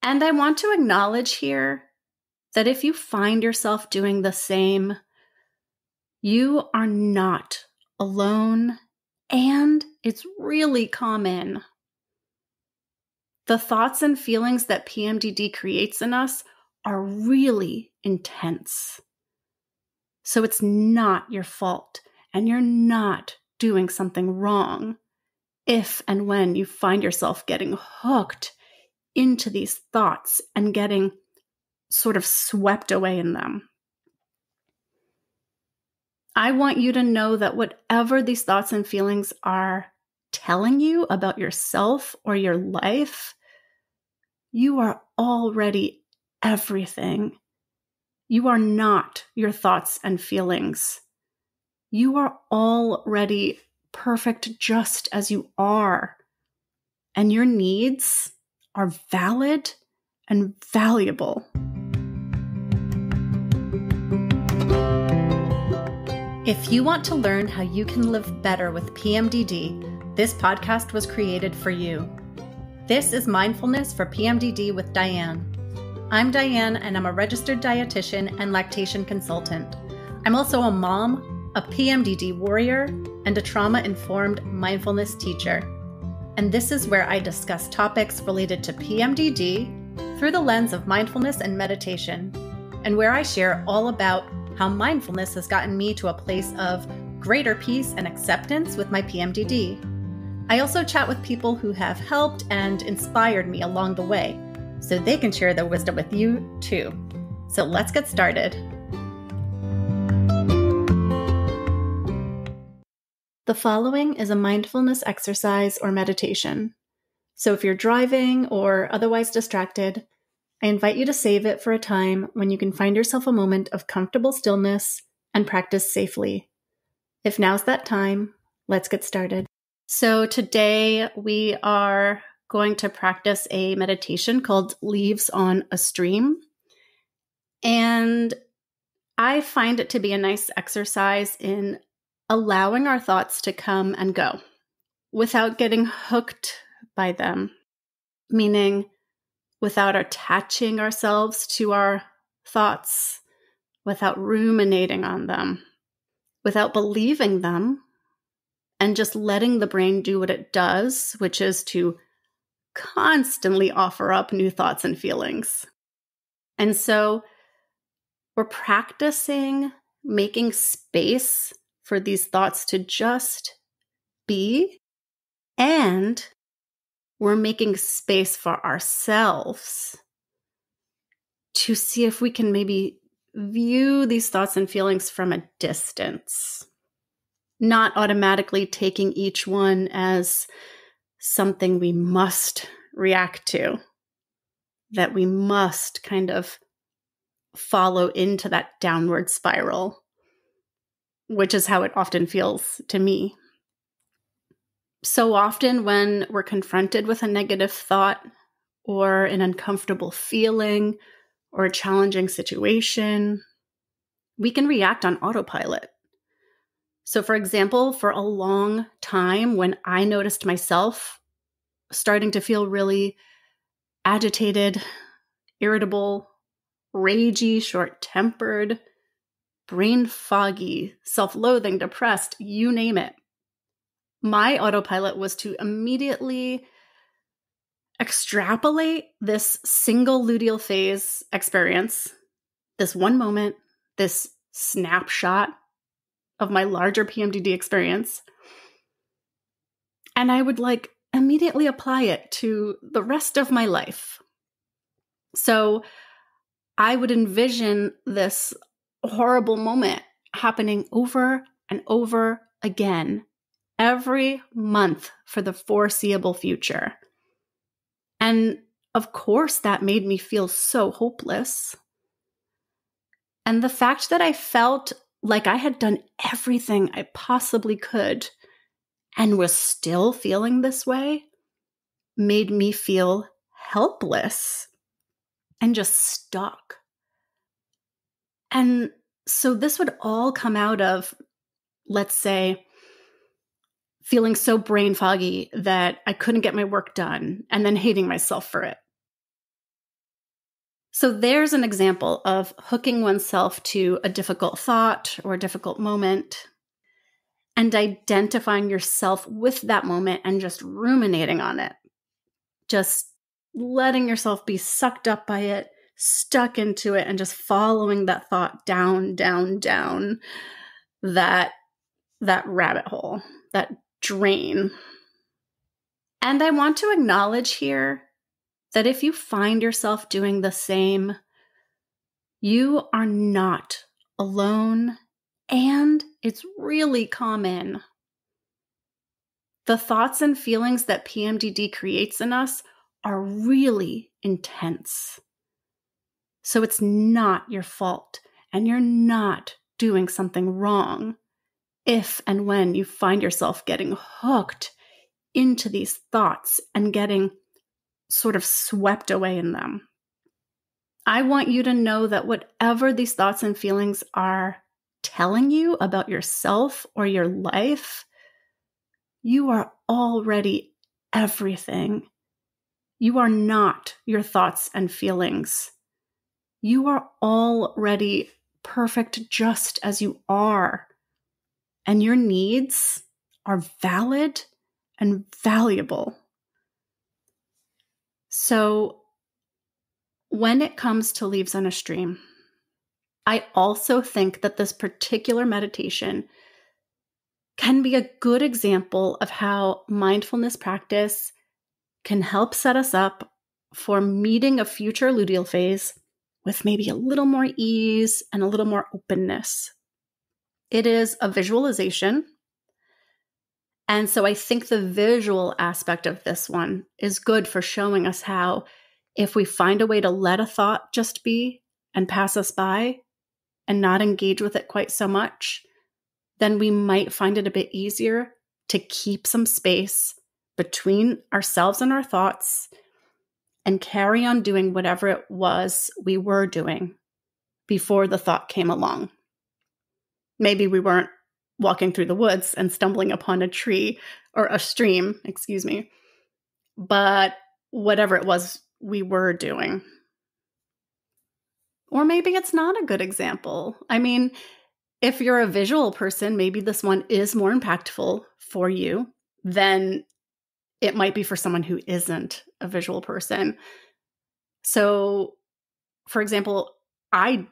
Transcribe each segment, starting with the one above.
And I want to acknowledge here that if you find yourself doing the same, you are not alone, and it's really common. The thoughts and feelings that PMDD creates in us are really intense. So it's not your fault, and you're not doing something wrong if and when you find yourself getting hooked into these thoughts and getting sort of swept away in them. I want you to know that whatever these thoughts and feelings are telling you about yourself or your life, you are already everything. You are not your thoughts and feelings. You are already perfect just as you are. And your needs are valid and valuable. If you want to learn how you can live better with PMDD, this podcast was created for you. This is Mindfulness for PMDD with Diane. I'm Diane, and I'm a registered dietitian and lactation consultant. I'm also a mom, a PMDD warrior, and a trauma-informed mindfulness teacher. And this is where I discuss topics related to PMDD through the lens of mindfulness and meditation, and where I share all about how mindfulness has gotten me to a place of greater peace and acceptance with my PMDD. I also chat with people who have helped and inspired me along the way, so they can share their wisdom with you too. So let's get started. The following is a mindfulness exercise or meditation. So if you're driving or otherwise distracted, I invite you to save it for a time when you can find yourself a moment of comfortable stillness and practice safely. If now's that time, let's get started. So today we are going to practice a meditation called Leaves on a Stream. And I find it to be a nice exercise in allowing our thoughts to come and go without getting hooked by them, meaning without attaching ourselves to our thoughts, without ruminating on them, without believing them, and just letting the brain do what it does, which is to constantly offer up new thoughts and feelings. And so we're practicing making space for these thoughts to just be, and we're making space for ourselves to see if we can maybe view these thoughts and feelings from a distance, not automatically taking each one as something we must react to, that we must kind of follow into that downward spiral, which is how it often feels to me. So often when we're confronted with a negative thought or an uncomfortable feeling or a challenging situation, we can react on autopilot. So for example, for a long time when I noticed myself starting to feel really agitated, irritable, ragey, short-tempered, brain foggy, self-loathing, depressed, you name it, my autopilot was to immediately extrapolate this single luteal phase experience, this one moment, this snapshot of my larger PMDD experience, and I would immediately apply it to the rest of my life. So I would envision this horrible moment happening over and over again every month for the foreseeable future. And of course, that made me feel so hopeless. And the fact that I felt like I had done everything I possibly could and was still feeling this way made me feel helpless and just stuck. And so this would all come out of, let's say, feeling so brain foggy that I couldn't get my work done and then hating myself for it. So there's an example of hooking oneself to a difficult thought or a difficult moment and identifying yourself with that moment and just ruminating on it. Just letting yourself be sucked up by it, stuck into it, and just following that thought down, down, down that rabbit hole, that drain. And I want to acknowledge here that if you find yourself doing the same, you are not alone, and it's really common. The thoughts and feelings that PMDD creates in us are really intense. So it's not your fault, and you're not doing something wrong if and when you find yourself getting hooked into these thoughts and getting sort of swept away in them. I want you to know that whatever these thoughts and feelings are telling you about yourself or your life, you are already everything. You are not your thoughts and feelings. You are already perfect just as you are. And your needs are valid and valuable. So when it comes to leaves on a stream, I also think that this particular meditation can be a good example of how mindfulness practice can help set us up for meeting a future luteal phase with maybe a little more ease and a little more openness. It is a visualization. And so I think the visual aspect of this one is good for showing us how if we find a way to let a thought just be and pass us by and not engage with it quite so much, then we might find it a bit easier to keep some space between ourselves and our thoughts and carry on doing whatever it was we were doing before the thought came along. Maybe we weren't walking through the woods and stumbling upon a tree or a stream, but whatever it was we were doing. Or maybe it's not a good example. I mean, if you're a visual person, maybe this one is more impactful for you than it might be for someone who isn't a visual person. So, for example, I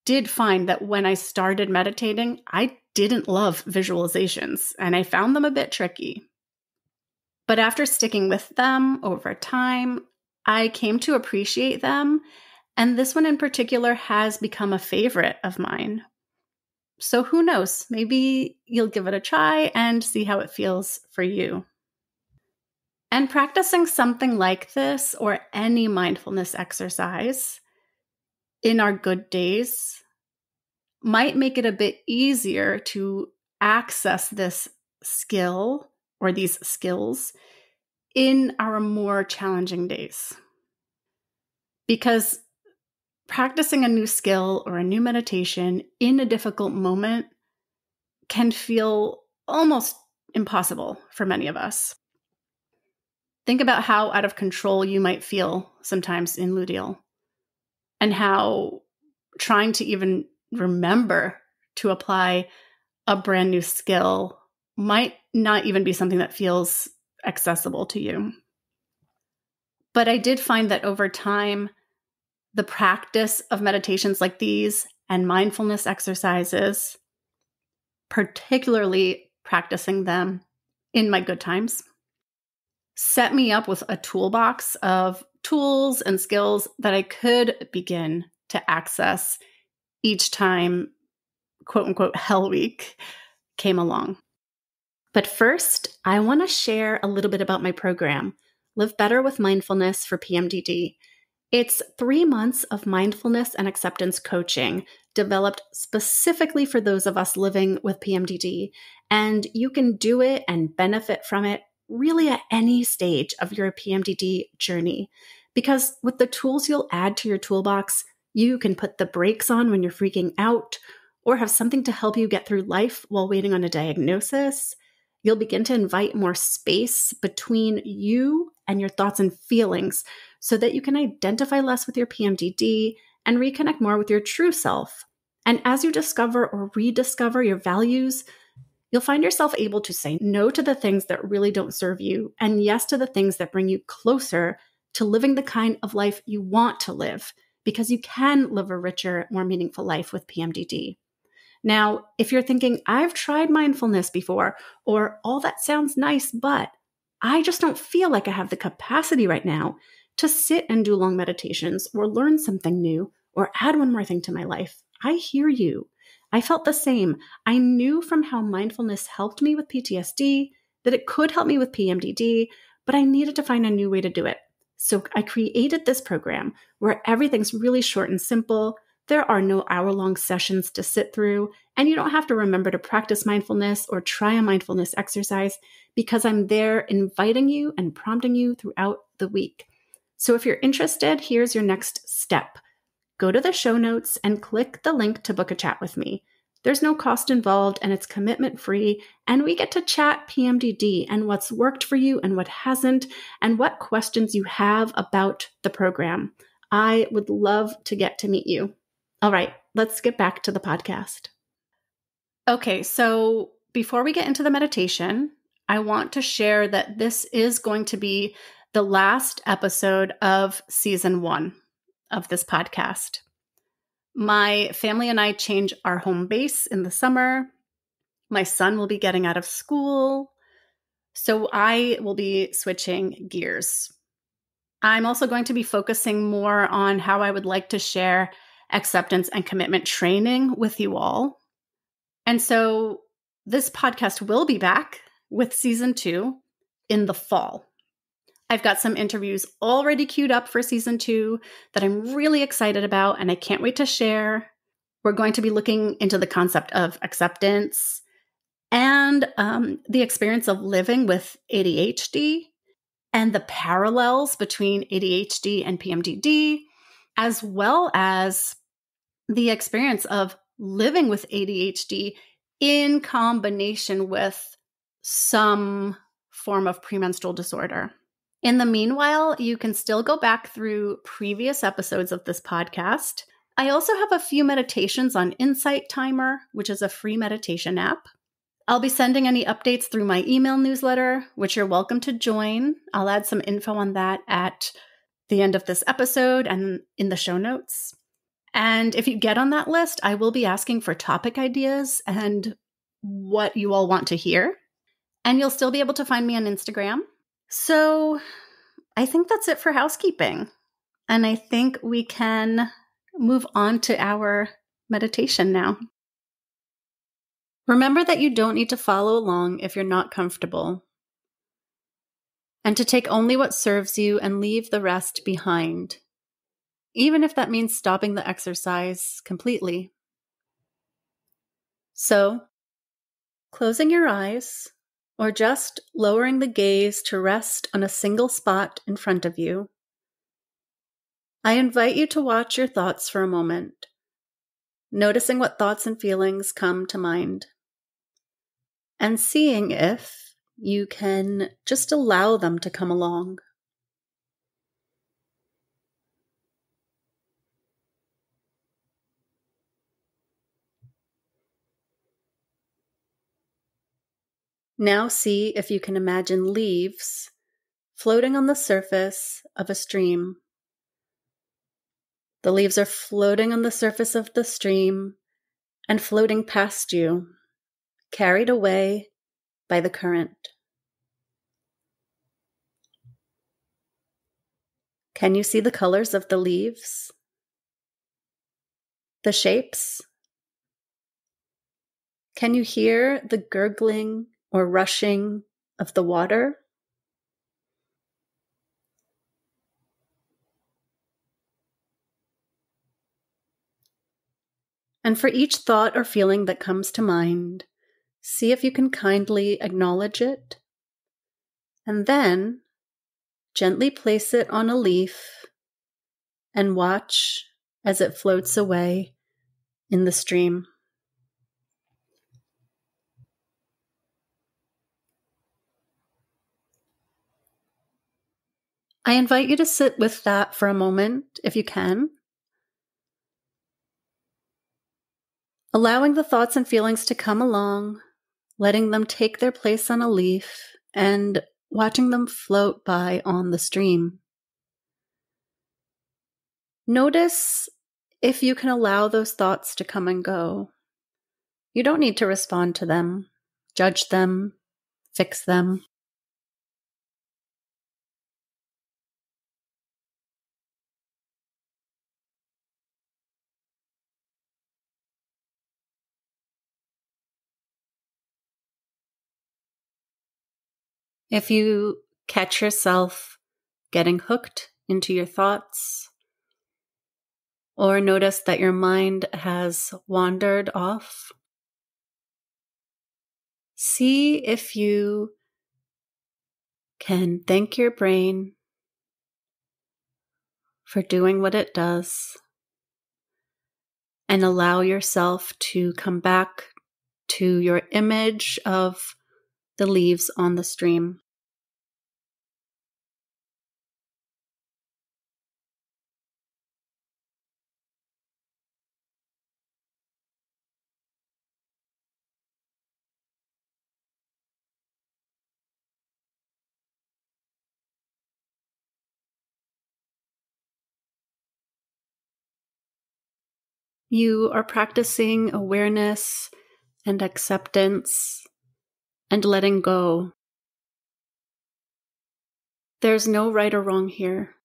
did find that when I started meditating, I didn't love visualizations, and I found them a bit tricky. But after sticking with them over time, I came to appreciate them, and this one in particular has become a favorite of mine. So who knows? Maybe you'll give it a try and see how it feels for you. And practicing something like this or any mindfulness exercise in our good days might make it a bit easier to access this skill or these skills in our more challenging days. Because practicing a new skill or a new meditation in a difficult moment can feel almost impossible for many of us. Think about how out of control you might feel sometimes in luteal, and how trying to even remember to apply a brand new skill might not even be something that feels accessible to you. But I did find that over time, the practice of meditations like these and mindfulness exercises, particularly practicing them in my good times, set me up with a toolbox of tools and skills that I could begin to access each time, quote unquote, hell week came along. But first, I want to share a little bit about my program, Live Better with Mindfulness for PMDD. It's 3 months of mindfulness and acceptance coaching developed specifically for those of us living with PMDD, and you can do it and benefit from it really at any stage of your PMDD journey. Because with the tools you'll add to your toolbox, you can put the brakes on when you're freaking out or have something to help you get through life while waiting on a diagnosis. You'll begin to invite more space between you and your thoughts and feelings so that you can identify less with your PMDD and reconnect more with your true self. And as you discover or rediscover your values, you'll find yourself able to say no to the things that really don't serve you and yes to the things that bring you closer to living the kind of life you want to live, because you can live a richer, more meaningful life with PMDD. Now, if you're thinking, I've tried mindfulness before, or all that sounds nice, but I just don't feel like I have the capacity right now to sit and do long meditations or learn something new or add one more thing to my life, I hear you. I felt the same. I knew from how mindfulness helped me with PTSD that it could help me with PMDD, but I needed to find a new way to do it. So I created this program where everything's really short and simple. There are no hour-long sessions to sit through, and you don't have to remember to practice mindfulness or try a mindfulness exercise, because I'm there inviting you and prompting you throughout the week. So if you're interested, here's your next step. Go to the show notes and click the link to book a chat with me. There's no cost involved and it's commitment free, and we get to chat PMDD and what's worked for you and what hasn't, and what questions you have about the program. I would love to get to meet you. All right, let's get back to the podcast. Okay, so before we get into the meditation, I want to share that this is going to be the last episode of season 1 of this podcast. My family and I change our home base in the summer. My son will be getting out of school, so I will be switching gears. I'm also going to be focusing more on how I would like to share acceptance and commitment training with you all. And so this podcast will be back with season 2 in the fall. I've got some interviews already queued up for season 2 that I'm really excited about, and I can't wait to share. We're going to be looking into the concept of acceptance and the experience of living with ADHD and the parallels between ADHD and PMDD, as well as the experience of living with ADHD in combination with some form of premenstrual disorder. In the meanwhile, you can still go back through previous episodes of this podcast. I also have a few meditations on Insight Timer, which is a free meditation app. I'll be sending any updates through my email newsletter, which you're welcome to join. I'll add some info on that at the end of this episode and in the show notes. And if you get on that list, I will be asking for topic ideas and what you all want to hear. And you'll still be able to find me on Instagram. So I think that's it for housekeeping. And I think we can move on to our meditation now. Remember that you don't need to follow along if you're not comfortable, and to take only what serves you and leave the rest behind, even if that means stopping the exercise completely. So, closing your eyes or just lowering the gaze to rest on a single spot in front of you, I invite you to watch your thoughts for a moment, noticing what thoughts and feelings come to mind, and seeing if you can just allow them to come along. Now see if you can imagine leaves floating on the surface of a stream. The leaves are floating on the surface of the stream and floating past you, carried away by the current. Can you see the colors of the leaves? The shapes? Can you hear the gurgling or rushing of the water? And for each thought or feeling that comes to mind, see if you can kindly acknowledge it, and then gently place it on a leaf and watch as it floats away in the stream. I invite you to sit with that for a moment, if you can. Allowing the thoughts and feelings to come along, letting them take their place on a leaf, and watching them float by on the stream. Notice if you can allow those thoughts to come and go. You don't need to respond to them, judge them, fix them. If you catch yourself getting hooked into your thoughts, or notice that your mind has wandered off, see if you can thank your brain for doing what it does and allow yourself to come back to your image of the leaves on the stream. You are practicing awareness and acceptance and letting go. There's no right or wrong here.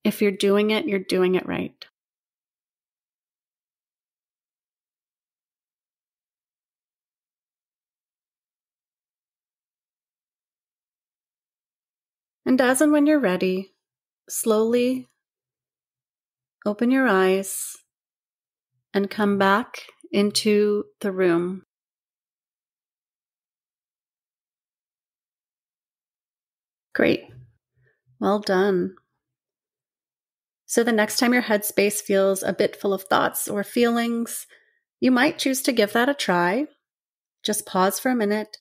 If you're doing it right. And as and when you're ready, slowly open your eyes and come back into the room. Great. Well done. So the next time your headspace feels a bit full of thoughts or feelings, you might choose to give that a try. Just pause for a minute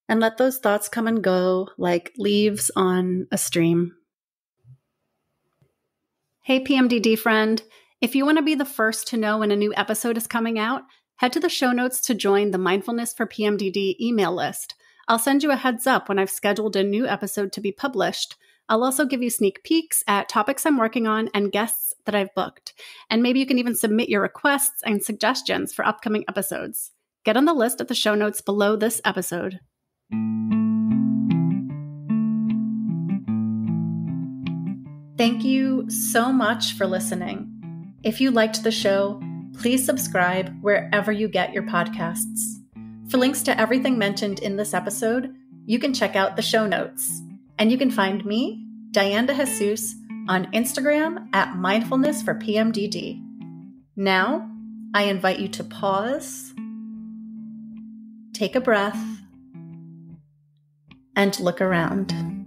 and let those thoughts come and go like leaves on a stream. Hey, PMDD friend. If you want to be the first to know when a new episode is coming out, head to the show notes to join the Mindfulness for PMDD email list. I'll send you a heads up when I've scheduled a new episode to be published. I'll also give you sneak peeks at topics I'm working on and guests that I've booked. And maybe you can even submit your requests and suggestions for upcoming episodes. Get on the list at the show notes below this episode. Thank you so much for listening. If you liked the show, please subscribe wherever you get your podcasts. For links to everything mentioned in this episode, you can check out the show notes. And you can find me, Diane de Jesus, on Instagram at Mindfulness for PMDD. Now, I invite you to pause, take a breath, and look around.